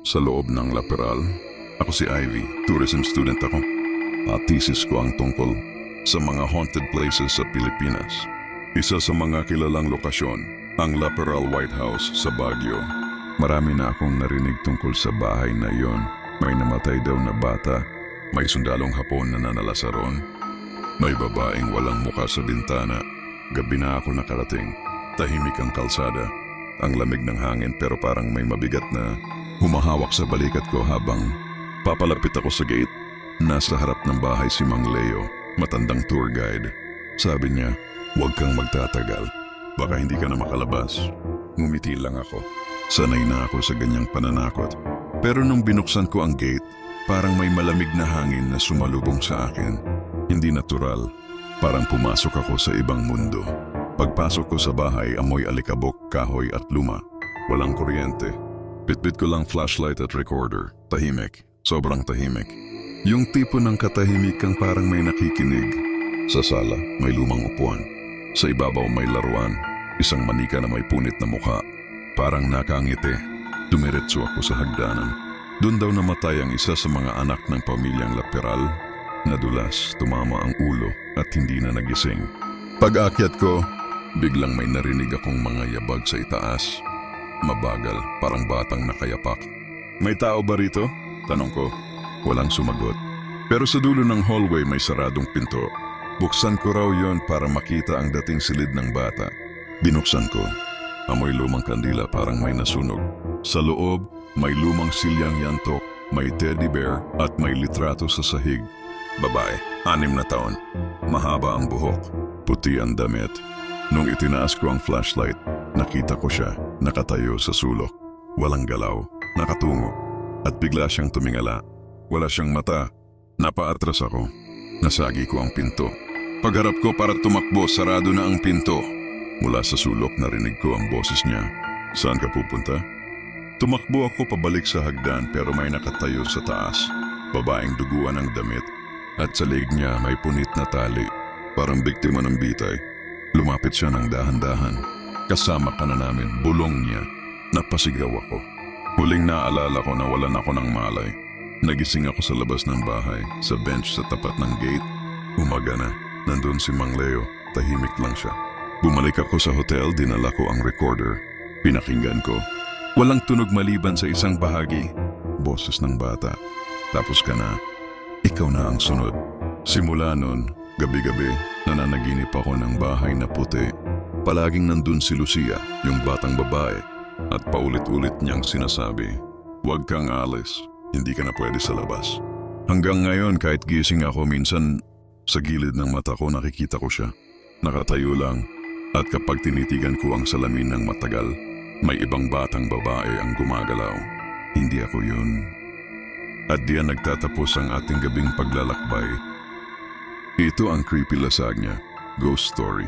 sa loob ng Laperal. Ako si Ivy, tourism student ako. At thesis ko ang tungkol sa mga haunted places sa Pilipinas. Isa sa mga kilalang lokasyon, ang Laperal White House sa Baguio. Marami na akong narinig tungkol sa bahay na iyon. May namatay daw na bata, may sundalong Hapon na nanalasa roon, may babaeng walang muka sa bintana. Gabi na ako nakarating, tahimik ang kalsada, ang lamig ng hangin pero parang may mabigat na humahawak sa balikat ko habang papalapit ako sa gate. Nasa harap ng bahay si Mang Leo, matandang tour guide. Sabi niya, "Huwag kang magtatagal, baka hindi ka na makalabas." Ngumiti lang ako. Sanay na ako sa ganyang pananakot. Pero nung binuksan ko ang gate, parang may malamig na hangin na sumalubong sa akin. Hindi natural, parang pumasok ako sa ibang mundo. Pagpasok ko sa bahay, amoy alikabok, kahoy at luma. Walang kuryente. Bitbit ko lang flashlight at recorder. Tahimik, sobrang tahimik. Yung tipo ng katahimikan parang may nakikinig. Sa sala, may lumang upuan. Sa ibabaw may laruan, isang manika na may punit na mukha. Parang nakangiti. Dumiretso ako sa hagdanan. Doon daw namatay ang isa sa mga anak ng pamilyang Laperal. Nadulas, tumama ang ulo at hindi na nagising. Pag-akyat ko, biglang may narinig akong mga yabag sa itaas. Mabagal, parang batang nakayapak. "May tao ba rito?" tanong ko. Walang sumagot. Pero sa dulo ng hallway may saradong pinto. Buksan ko raw yon para makita ang dating silid ng bata. Binuksan ko. Amoy lumang kandila, parang may nasunog. Sa loob, may lumang silyang yantok, may teddy bear at may litrato sa sahig. Babae, 6 na taon. Mahaba ang buhok, puti ang damit. Nung itinaas ko ang flashlight, nakita ko siya, nakatayo sa sulok. Walang galaw, nakatungo. At bigla siyang tumingala. Wala siyang mata. Napaatras ako. Nasagi ko ang pinto. Pagharap ko para tumakbo, sarado na ang pinto. Mula sa sulok narinig ko ang boses niya. "Saan ka pupunta?" Tumakbo ako pabalik sa hagdan pero may nakatayo sa taas. Babaeng duguan ang damit at sa leeg niya may punit na tali. Parang biktima ng bitay. Lumapit siya ng dahan-dahan. "Kasama ka na namin," bulong niya. Napasigaw ako. Huling naalala ko na walan ako ng malay. Nagising ako sa labas ng bahay, sa bench sa tapat ng gate. Umaga na, nandun si Mang Leo, tahimik lang siya. Bumalik ako sa hotel, dinala ko ang recorder. Pinakinggan ko. Walang tunog maliban sa isang bahagi. Boses ng bata. "Tapos ka na. Ikaw na ang sunod." Simula nun, gabi-gabi, nananaginip ako ng bahay na puti. Palaging nandun si Lucia, yung batang babae. At paulit-ulit niyang sinasabi, "Huwag kang alis. Hindi ka na pwede sa labas." Hanggang ngayon, kahit gising ako, minsan sa gilid ng mata ko nakikita ko siya. Nakatayo lang. At kapag tinitigan ko ang salamin ng matagal, may ibang batang babae ang gumagalaw. Hindi ako yun. At diyan nagtatapos ang ating gabing paglalakbay. Ito ang Creepy Lasagna Ghost Story.